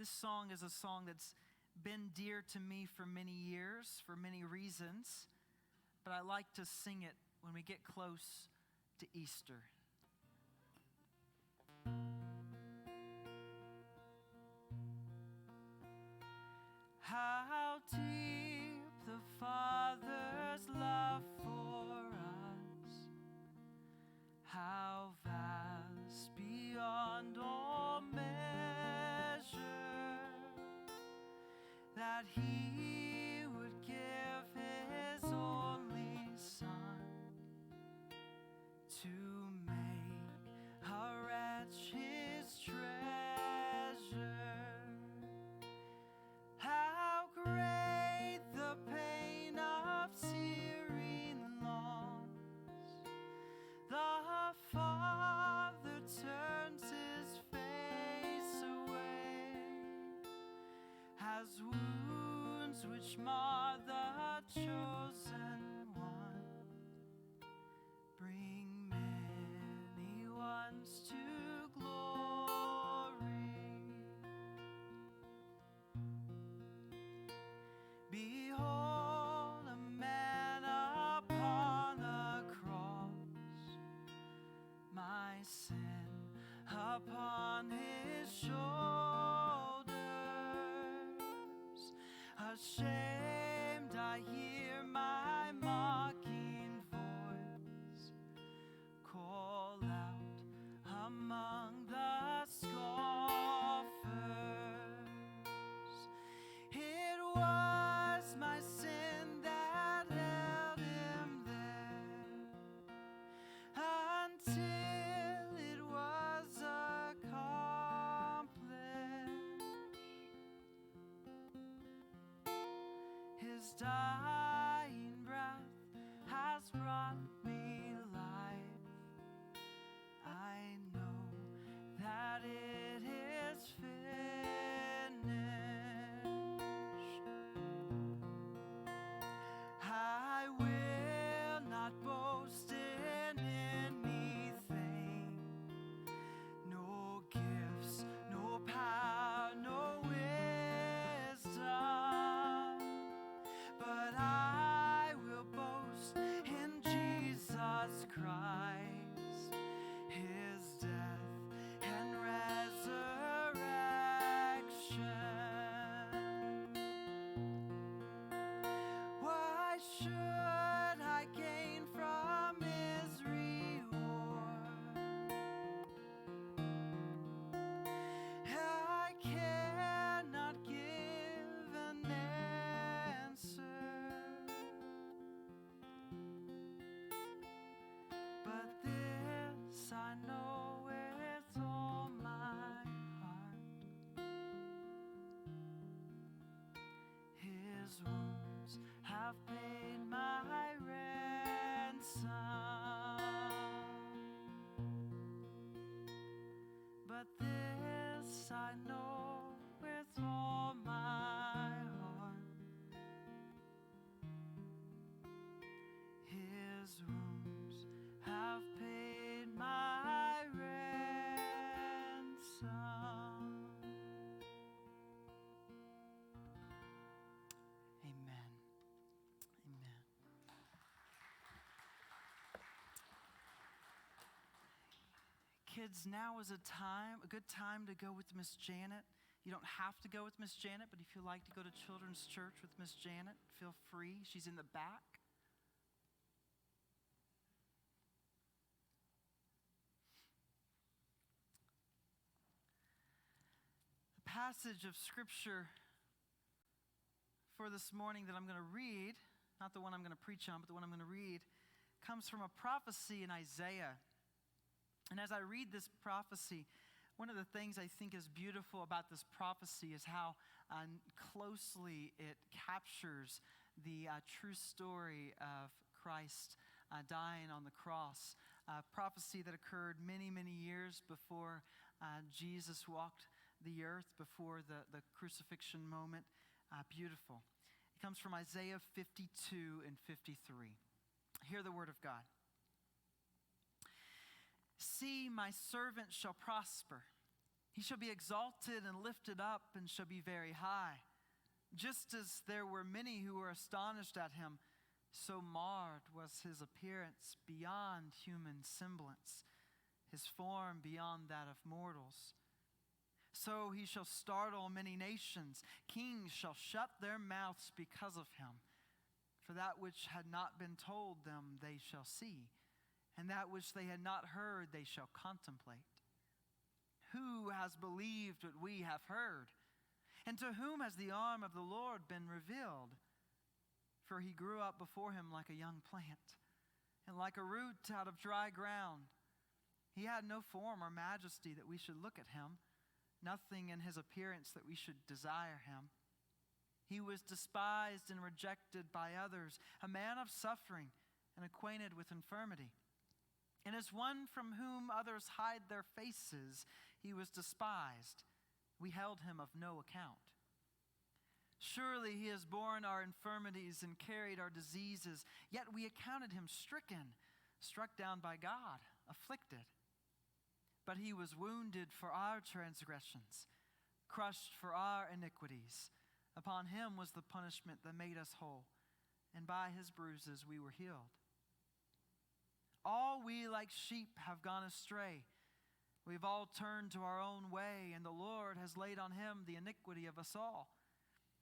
This song is a song that's been dear to me for many years, for many reasons, but I like to sing it when we get close to Easter. How deep the Father's love for us, how vast beyond all measure, that He would give His only Son to make a wretch His treasure. How great the pain of searing loss, the Father turns His face away, as wounds which mar the chosen one bring many ones to glory. Behold, a man upon a cross, my sin upon His shoulders. Ashamed, I hear my mocking voice call out among the scoffers. It was my sin that held Him there until it was accomplished. His dying breath has brought me life. I know that it is finished. I will not boast in anything, no gifts, no power, no wisdom, but I will boast in Jesus Christ, His death and resurrection. Why should I gain from His reward? I cannot give an answer, but this I know with all my heart: His wounds have paid my ransom. But this I know with all my heart: His wounds have paid my ransom. Amen. Amen. Kids, now is a good time to go with Miss Janet. You don't have to go with Miss Janet, but if you like to go to Children's Church with Miss Janet, feel free. She's in the back. The passage of Scripture for this morning that I'm going to read, not the one I'm going to preach on, but the one I'm going to read, comes from a prophecy in Isaiah. And as I read this prophecy, one of the things I think is beautiful about this prophecy is how closely it captures the true story of Christ dying on the cross. A prophecy that occurred many, many years before Jesus walked the earth, before the crucifixion moment. Beautiful. It comes from Isaiah 52 and 53. Hear the word of God. See, my servant shall prosper. He shall be exalted and lifted up and shall be very high. Just as there were many who were astonished at him, so marred was his appearance beyond human semblance, his form beyond that of mortals. So he shall startle many nations. Kings shall shut their mouths because of him. For that which had not been told them they shall see, and that which they had not heard they shall contemplate. Who has believed what we have heard? And to whom has the arm of the Lord been revealed? For he grew up before him like a young plant, and like a root out of dry ground. He had no form or majesty that we should look at him, nothing in his appearance that we should desire him. He was despised and rejected by others, a man of suffering and acquainted with infirmity. And as one from whom others hide their faces, he was despised. We held him of no account. Surely he has borne our infirmities and carried our diseases, yet we accounted him stricken, struck down by God, afflicted. But he was wounded for our transgressions, crushed for our iniquities. Upon him was the punishment that made us whole, and by his bruises we were healed. All we like sheep have gone astray. We've all turned to our own way, and the Lord has laid on him the iniquity of us all.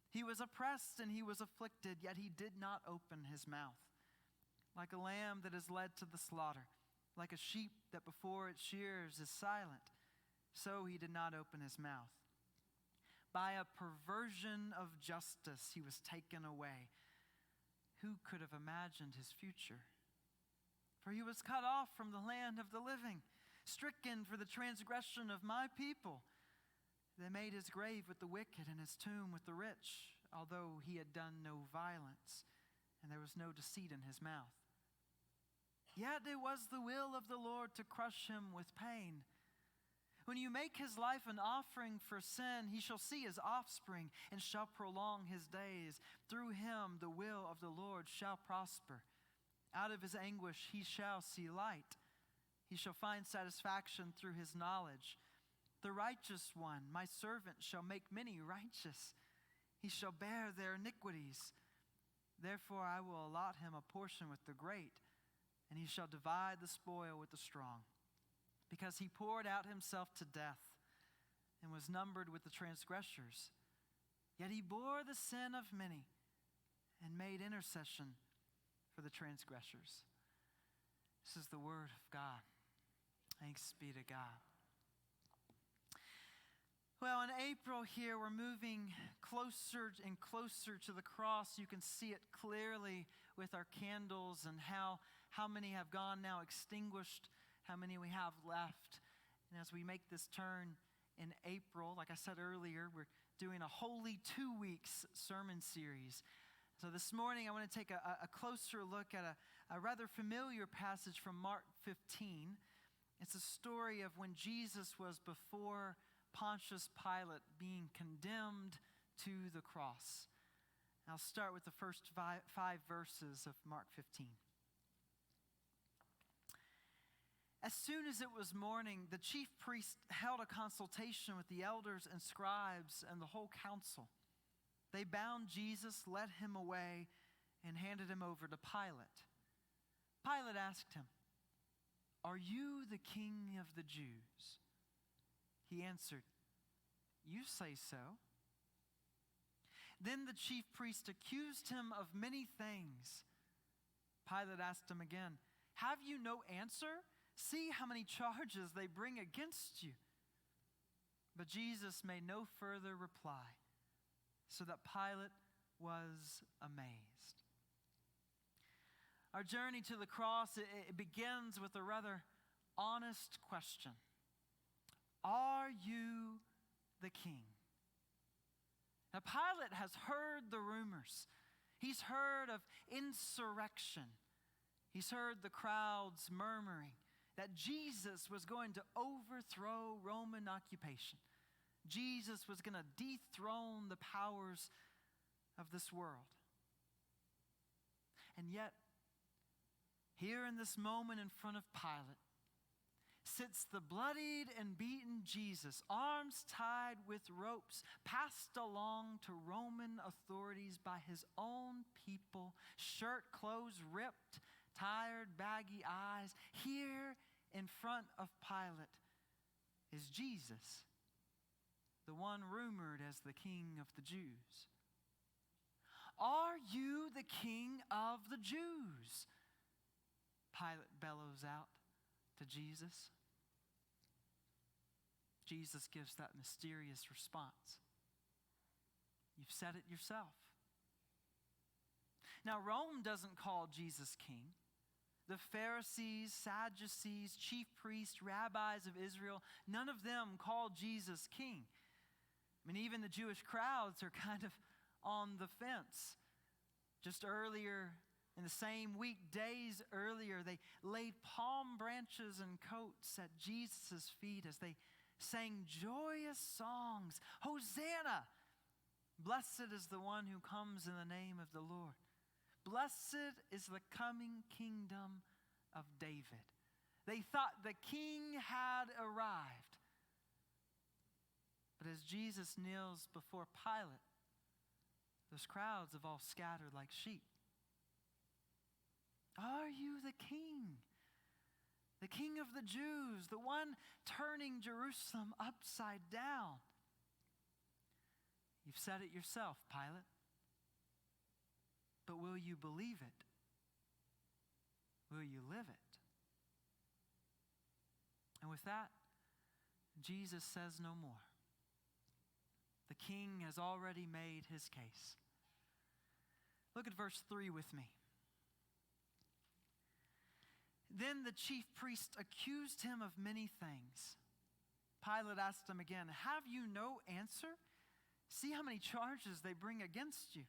He was oppressed and he was afflicted, yet he did not open his mouth. Like a lamb that is led to the slaughter, like a sheep that before its shears is silent, so he did not open his mouth. By a perversion of justice he was taken away. Who could have imagined his future? For he was cut off from the land of the living, stricken for the transgression of my people. They made his grave with the wicked and his tomb with the rich, although he had done no violence, and there was no deceit in his mouth. Yet it was the will of the Lord to crush him with pain. When you make his life an offering for sin, he shall see his offspring and shall prolong his days. Through him the will of the Lord shall prosper. Out of his anguish he shall see light. He shall find satisfaction through his knowledge. The righteous one, my servant, shall make many righteous. He shall bear their iniquities. Therefore I will allot him a portion with the great, and he shall divide the spoil with the strong. Because he poured out himself to death and was numbered with the transgressors. Yet he bore the sin of many and made intercession for the transgressors. This is the word of God. Thanks be to God. Well, in April here, we're moving closer and closer to the cross. You can see it clearly with our candles and how many have gone now extinguished, how many we have left. And as we make this turn in April, like I said earlier, we're doing a Holy 2 weeks sermon series. So this morning, I want to take a closer look at a rather familiar passage from Mark 15. It's a story of when Jesus was before Pontius Pilate being condemned to the cross. I'll start with the first five verses of Mark 15. As soon as it was morning, the chief priest held a consultation with the elders and scribes and the whole council. They bound Jesus, led him away, and handed him over to Pilate. Pilate asked him, "Are you the king of the Jews?" He answered, "You say so." Then the chief priest accused him of many things. Pilate asked him again, "Have you no answer? See how many charges they bring against you." But Jesus made no further reply, so that Pilate was amazed. Our journey to the cross, it begins with a rather honest question. Are you the king? Now, Pilate has heard the rumors. He's heard of insurrection. He's heard the crowds murmuring that Jesus was going to overthrow Roman occupation. Jesus was going to dethrone the powers of this world. And yet, here in this moment in front of Pilate, sits the bloodied and beaten Jesus, arms tied with ropes, passed along to Roman authorities by his own people, shirt, clothes ripped, tired, baggy eyes. Here in front of Pilate is Jesus, the one rumored as the King of the Jews. "Are you the King of the Jews?" Pilate bellows out to Jesus. Jesus gives that mysterious response. "You've said it yourself." Now, Rome doesn't call Jesus king. The Pharisees, Sadducees, chief priests, rabbis of Israel, none of them call Jesus king. I mean, even the Jewish crowds are kind of on the fence. Just earlier, in the same week, days earlier, they laid palm branches and coats at Jesus' feet as they sang joyous songs. "Hosanna! Blessed is the one who comes in the name of the Lord. Blessed is the coming kingdom of David." They thought the king had arrived. But as Jesus kneels before Pilate, those crowds have all scattered like sheep. "Are you the king? The King of the Jews, the one turning Jerusalem upside down?" "You've said it yourself, Pilate. But will you believe it? Will you live it?" And with that, Jesus says no more. The king has already made his case. Look at verse 3 with me. "Then the chief priest accused him of many things. Pilate asked him again, 'Have you no answer? See how many charges they bring against you.'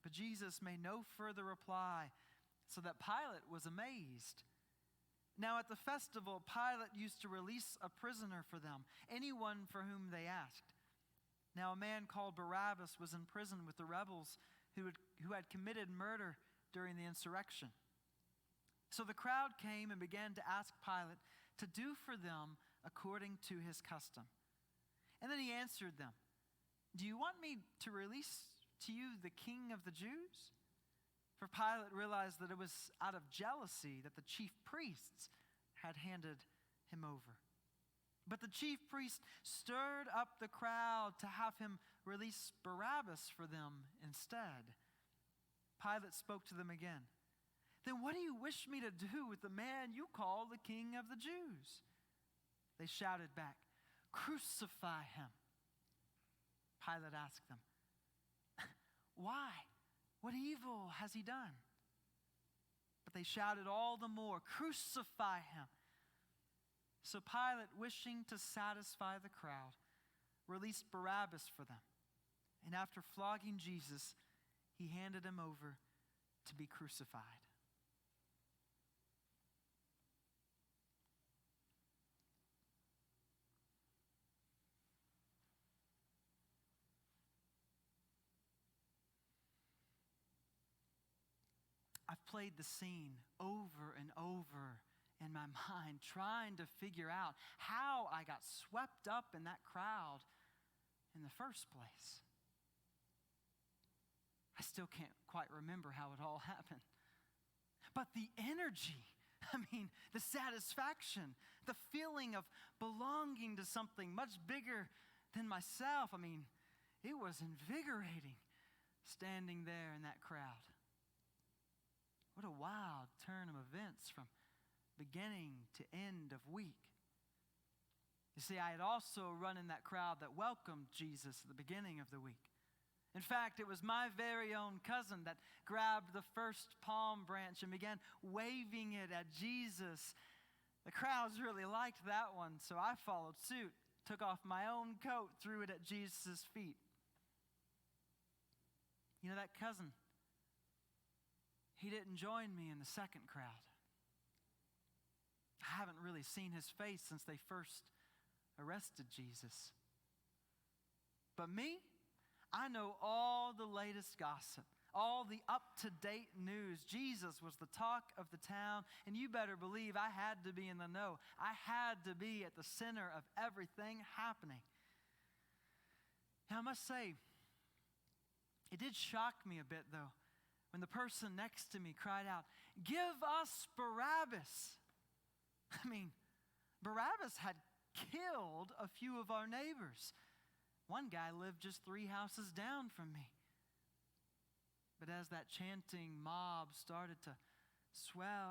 But Jesus made no further reply, so that Pilate was amazed. Now at the festival, Pilate used to release a prisoner for them, anyone for whom they asked. Now a man called Barabbas was in prison with the rebels who had committed murder during the insurrection. So the crowd came and began to ask Pilate to do for them according to his custom. And then he answered them, 'Do you want me to release to you the King of the Jews?' For Pilate realized that it was out of jealousy that the chief priests had handed him over. But the chief priest stirred up the crowd to have him release Barabbas for them instead. Pilate spoke to them again. 'Then what do you wish me to do with the man you call the King of the Jews?' They shouted back, 'Crucify him.' Pilate asked them, 'Why? What evil has he done?' But they shouted all the more, 'Crucify him.' So Pilate, wishing to satisfy the crowd, released Barabbas for them. And after flogging Jesus, he handed him over to be crucified." I've played the scene over and over in my mind, trying to figure out how I got swept up in that crowd in the first place. I still can't quite remember how it all happened. But the energy, the satisfaction, the feeling of belonging to something much bigger than myself, it was invigorating standing there in that crowd. What a wild turn of events from beginning to end of week. You see, I had also run in that crowd that welcomed Jesus at the beginning of the week. In fact, it was my very own cousin that grabbed the first palm branch and began waving it at Jesus. The crowds really liked that one, so I followed suit, took off my own coat, threw it at Jesus' feet. That cousin, he didn't join me in the second crowd. I haven't really seen his face since they first arrested Jesus. But me, I know all the latest gossip. all the up-to-date news. Jesus was the talk of the town, and you better believe I had to be in the know. I had to be at the center of everything happening. Now, I must say, it did shock me a bit, though, when the person next to me cried out, "Give us Barabbas!" I mean, Barabbas had killed a few of our neighbors. One guy lived just 3 houses down from me. But as that chanting mob started to swell,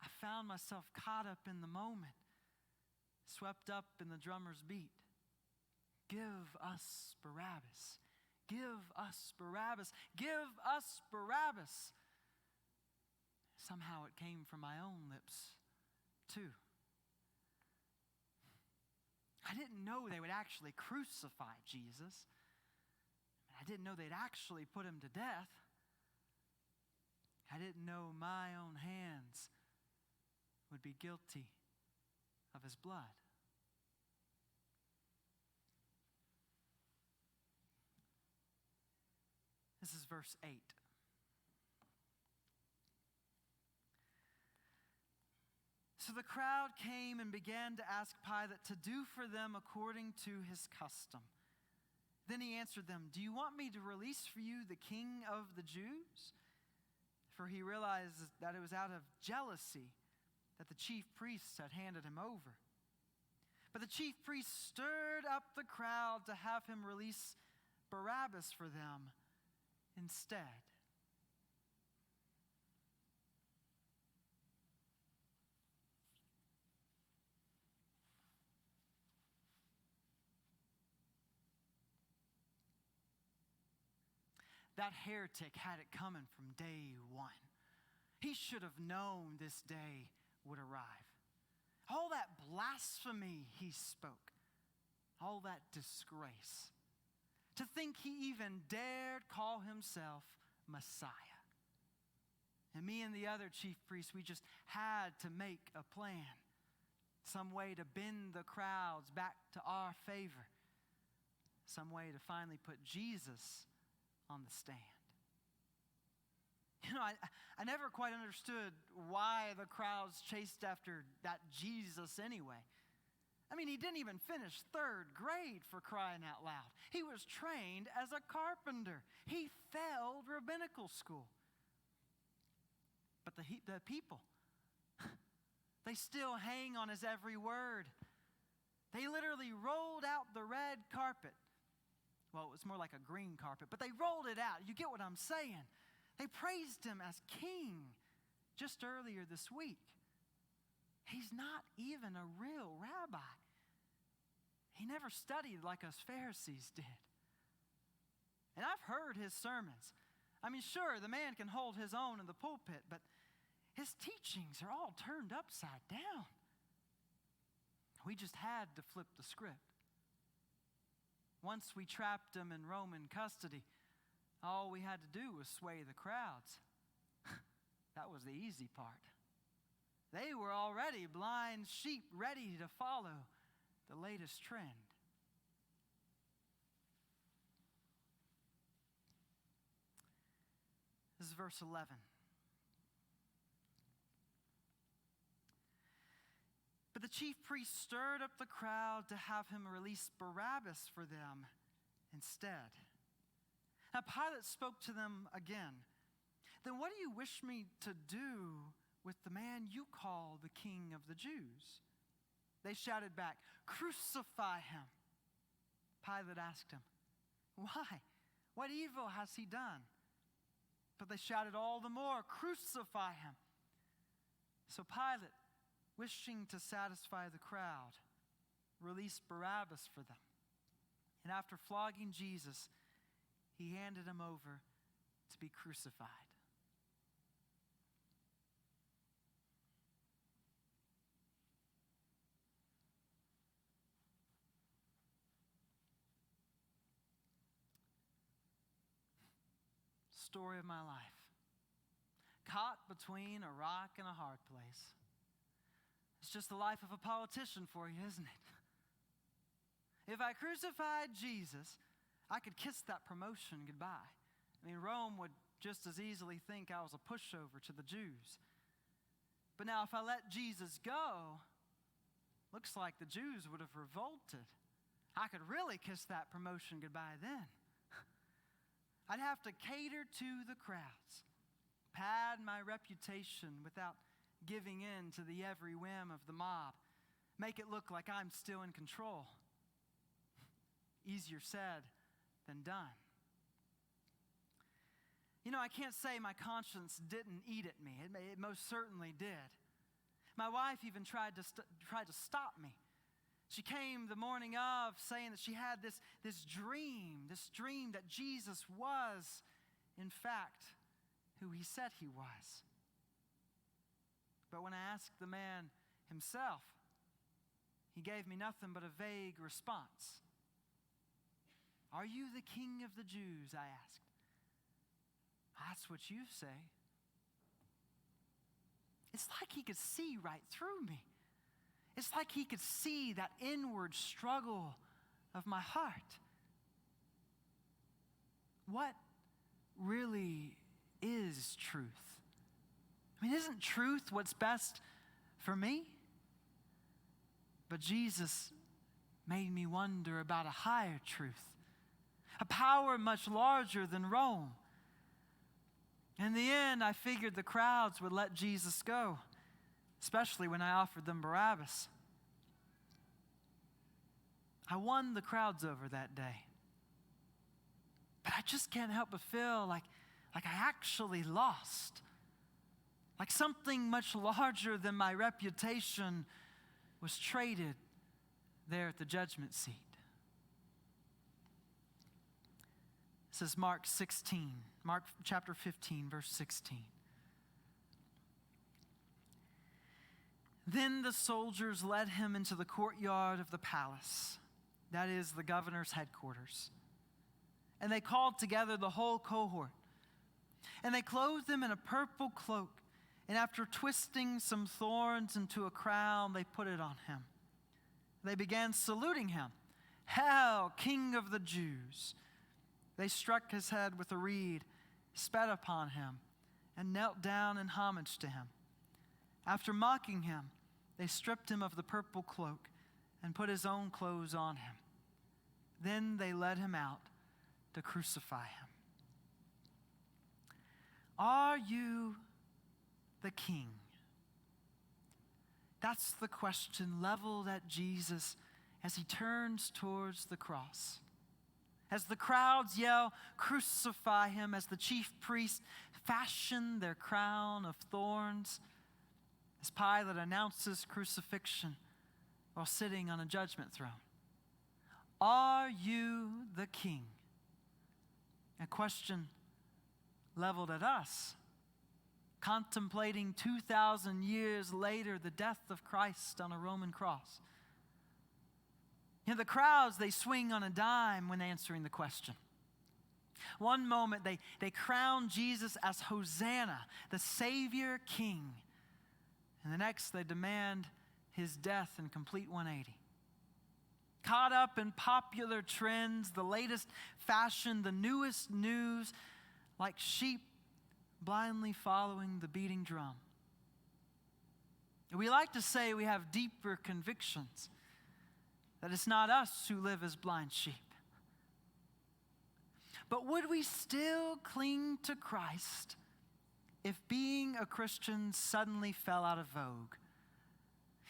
I found myself caught up in the moment, swept up in the drummer's beat. Give us Barabbas. Give us Barabbas. Give us Barabbas. Somehow it came from my own lips, too. I didn't know they would actually crucify Jesus. I didn't know they'd actually put him to death. I didn't know my own hands would be guilty of his blood. This is verse 8. So the crowd came and began to ask Pilate to do for them according to his custom. Then he answered them, "Do you want me to release for you the king of the Jews?" For he realized that it was out of jealousy that the chief priests had handed him over. But the chief priests stirred up the crowd to have him release Barabbas for them instead. That heretic had it coming from day one. He should have known this day would arrive. All that blasphemy he spoke, all that disgrace. To think he even dared call himself Messiah. And me and the other chief priests, we just had to make a plan. Some way to bend the crowds back to our favor. Some way to finally put Jesus on the stand. You know, I never quite understood why the crowds chased after that Jesus anyway. I mean, he didn't even finish 3rd grade, for crying out loud. He was trained as a carpenter. He failed rabbinical school. But the people, they still hang on his every word. They literally rolled out the red carpet. Well, it was more like a green carpet, but they rolled it out. You get what I'm saying? They praised him as king just earlier this week. He's not even a real rabbi. He never studied like us Pharisees did. And I've heard his sermons. I mean, sure, the man can hold his own in the pulpit, but his teachings are all turned upside down. We just had to flip the script. Once we trapped him in Roman custody, all we had to do was sway the crowds. That was the easy part. They were already blind sheep ready to follow the latest trend. This is verse 11. But the chief priests stirred up the crowd to have him release Barabbas for them instead. Now Pilate spoke to them again. "Then what do you wish me to do with the man you call the King of the Jews?" They shouted back, "Crucify him." Pilate asked him, "Why? What evil has he done?" But they shouted all the more, "Crucify him." So Pilate, wishing to satisfy the crowd, released Barabbas for them. And after flogging Jesus, he handed him over to be crucified. Story of my life. Caught between a rock and a hard place. It's just the life of a politician for you, isn't it? If I crucified Jesus, I could kiss that promotion goodbye. I mean, Rome would just as easily think I was a pushover to the Jews. But now if I let Jesus go, looks like the Jews would have revolted. I could really kiss that promotion goodbye then. I'd have to cater to the crowds, pad my reputation without giving in to the every whim of the mob, make it look like I'm still in control. Easier said than done. You know, I can't say my conscience didn't eat at me. It most certainly did. My wife even tried to stop me. She came the morning of saying that she had this dream that Jesus was, in fact, who he said he was. But when I asked the man himself, he gave me nothing but a vague response. "Are you the King of the Jews?" I asked. "That's what you say." It's like he could see right through me. It's like he could see that inward struggle of my heart. What really is truth? I mean, isn't truth what's best for me? But Jesus made me wonder about a higher truth, a power much larger than Rome. In the end, I figured the crowds would let Jesus go, especially when I offered them Barabbas. I won the crowds over that day. But I just can't help but feel like I actually lost. Like something much larger than my reputation was traded there at the judgment seat. This is Mark chapter 15, verse 16. Then the soldiers led him into the courtyard of the palace, that is, the governor's headquarters. And they called together the whole cohort. And they clothed him in a purple cloak, and after twisting some thorns into a crown, they put it on him. They began saluting him, "Hail, King of the Jews!" They struck his head with a reed, spat upon him, and knelt down in homage to him. After mocking him, they stripped him of the purple cloak and put his own clothes on him. Then they led him out to crucify him. Are you the King? That's the question leveled at Jesus as he turns towards the cross. As the crowds yell, "Crucify him," as the chief priests fashion their crown of thorns, as Pilate announces crucifixion while sitting on a judgment throne. Are you the King? A question leveled at us, contemplating 2,000 years later the death of Christ on a Roman cross. You know, the crowds, they swing on a dime when answering the question. One moment, they crown Jesus as Hosanna, the Savior King. And the next, they demand his death in complete 180. Caught up in popular trends, the latest fashion, the newest news, like sheep blindly following the beating drum. We like to say we have deeper convictions, that it's not us who live as blind sheep. But would we still cling to Christ if being a Christian suddenly fell out of vogue?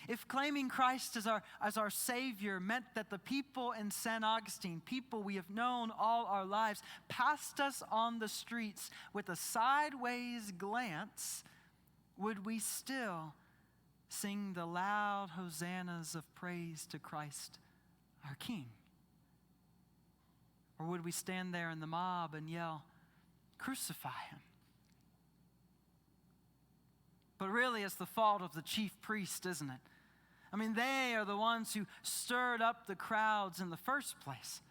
If claiming Christ as our Savior meant that the people in St. Augustine, people we have known all our lives, passed us on the streets with a sideways glance, would we still sing the loud hosannas of praise to Christ, our King? Or would we stand there in the mob and yell, "Crucify him"? But really, it's the fault of the chief priest, isn't it? I mean, they are the ones who stirred up the crowds in the first place.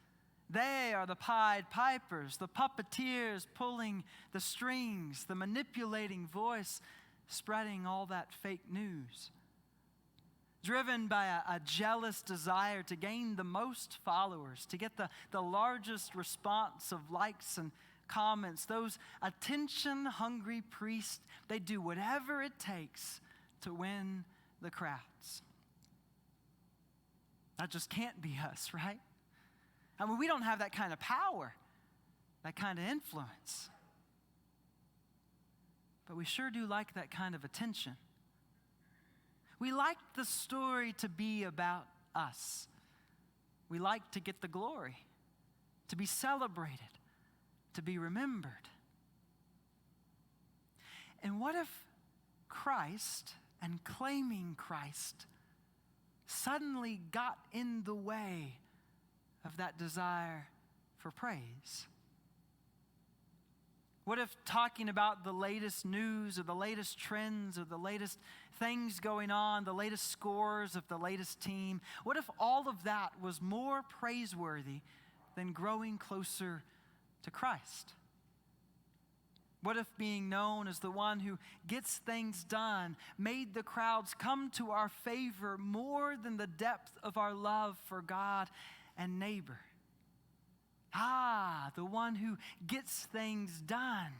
They are the Pied Pipers, the puppeteers pulling the strings, the manipulating voice spreading all that fake news. Driven by a jealous desire to gain the most followers, to get the largest response of likes and comments, those attention-hungry priests, they do whatever it takes to win the crowds. That just can't be us, right? I mean, we don't have that kind of power, that kind of influence. But we sure do like that kind of attention. We like the story to be about us. We like to get the glory, to be celebrated, to be remembered. And what if Christ and claiming Christ suddenly got in the way of that desire for praise? What if talking about the latest news or the latest trends or the latest things going on, the latest scores of the latest team, what if all of that was more praiseworthy than growing closer to Christ? What if being known as the one who gets things done made the crowds come to our favor more than the depth of our love for God and neighbor? The one who gets things done.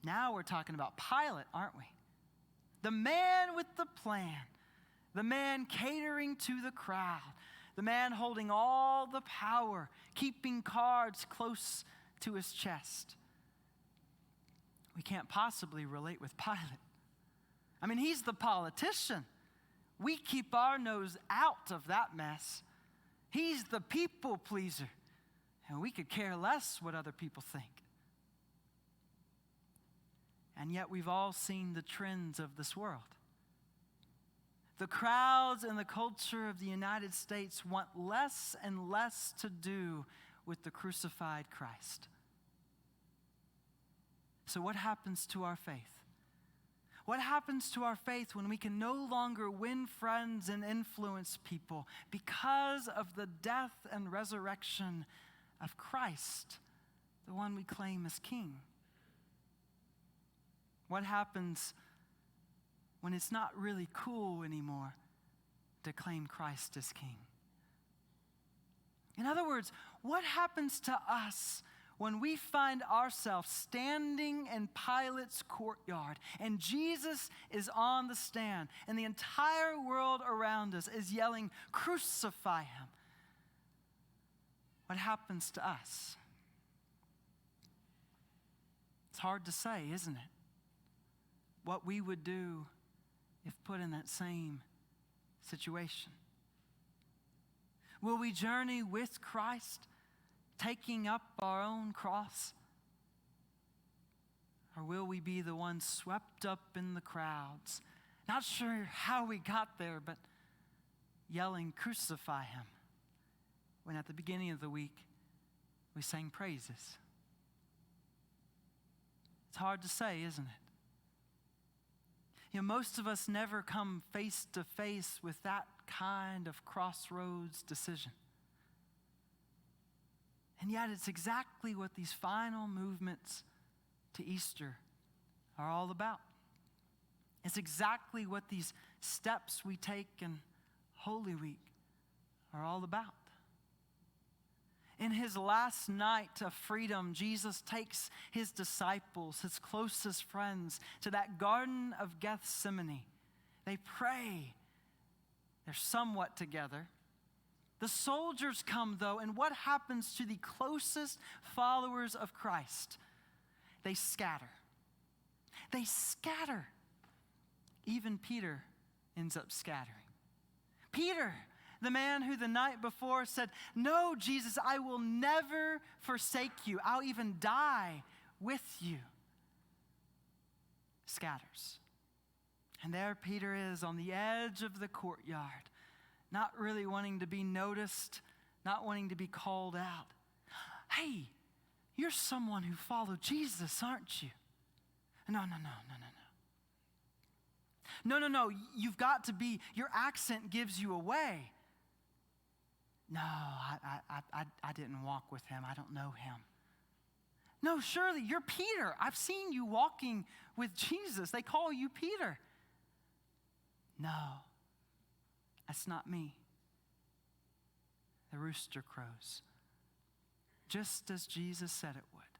Now we're talking about Pilate, aren't we? The man with the plan, the man catering to the crowd, the man holding all the power, keeping cards close to his chest. We can't possibly relate with Pilate. I mean, he's the politician. We keep our nose out of that mess. He's the people pleaser. And we could care less what other people think. And yet we've all seen the trends of this world. The crowds and the culture of the United States want less and less to do with the crucified Christ. So what happens to our faith? What happens to our faith when we can no longer win friends and influence people because of the death and resurrection of Christ, the one we claim as King? What happens when it's not really cool anymore to claim Christ as King? In other words, what happens to us when we find ourselves standing in Pilate's courtyard and Jesus is on the stand and the entire world around us is yelling, "Crucify him"? What happens to us? It's hard to say, isn't it? What we would do if put in that same situation. Will we journey with Christ, taking up our own cross? Or will we be the ones swept up in the crowds, not sure how we got there, but yelling, "Crucify him," when at the beginning of the week we sang praises? It's hard to say, isn't it? You know, most of us never come face to face with that kind of crossroads decision. And yet it's exactly what these final movements to Easter are all about. It's exactly what these steps we take in Holy Week are all about. In his last night of freedom, Jesus takes his disciples, his closest friends, to that Garden of Gethsemane. They pray. They're somewhat together. The soldiers come, though, and what happens to the closest followers of Christ? They scatter. They scatter. Even Peter ends up scattering. Peter, the man who the night before said, "No, Jesus, I will never forsake you. I'll even die with you," scatters. And there Peter is on the edge of the courtyard, not really wanting to be noticed, not wanting to be called out. "Hey, you're someone who followed Jesus, aren't you?" No. No, you've got to be, your accent gives you away. "No, I didn't walk with him. I don't know him." "No, surely you're Peter. I've seen you walking with Jesus. They call you Peter." "No, that's not me." The rooster crows, just as Jesus said it would.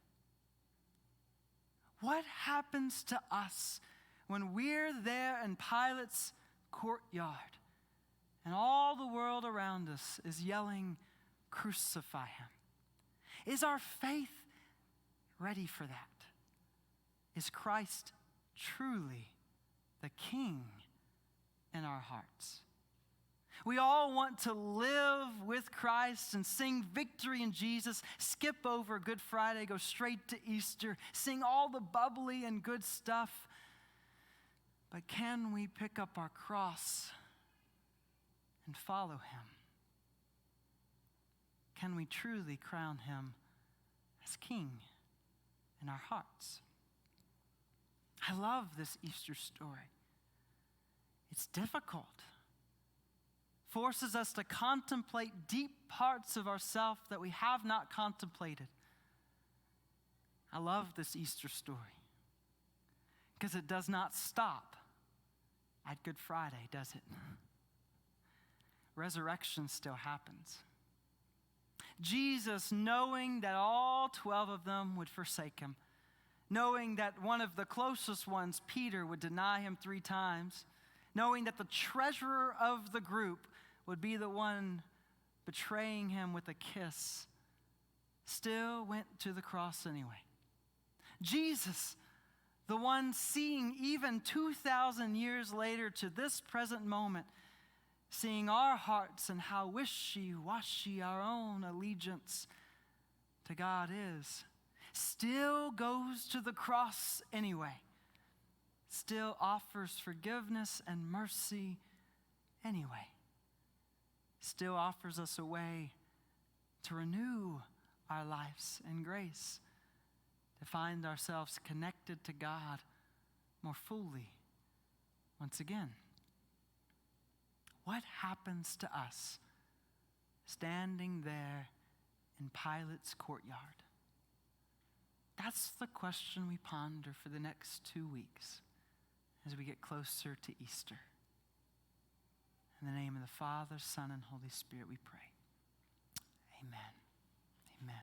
What happens to us when we're there in Pilate's courtyard and all the world around us is yelling, "Crucify him"? Is our faith ready for that? Is Christ truly the King in our hearts? We all want to live with Christ and sing victory in Jesus, skip over Good Friday, go straight to Easter, sing all the bubbly and good stuff. But can we pick up our cross and follow him? Can we truly crown him as King in our hearts? I love this Easter story. It's difficult. Forces us to contemplate deep parts of ourselves that we have not contemplated. I love this Easter story because it does not stop at Good Friday, does it? Resurrection still happens. Jesus, knowing that all 12 of them would forsake him, knowing that one of the closest ones, Peter, would deny him 3 times, knowing that the treasurer of the group would be the one betraying him with a kiss, still went to the cross anyway. Jesus, the one seeing even 2,000 years later to this present moment, seeing our hearts and how wishy-washy our own allegiance to God is, still goes to the cross anyway, still offers forgiveness and mercy anyway, still offers us a way to renew our lives in grace, to find ourselves connected to God more fully once again. What happens to us standing there in Pilate's courtyard? That's the question we ponder for the next 2 weeks as we get closer to Easter. In the name of the Father, Son, and Holy Spirit we pray. Amen.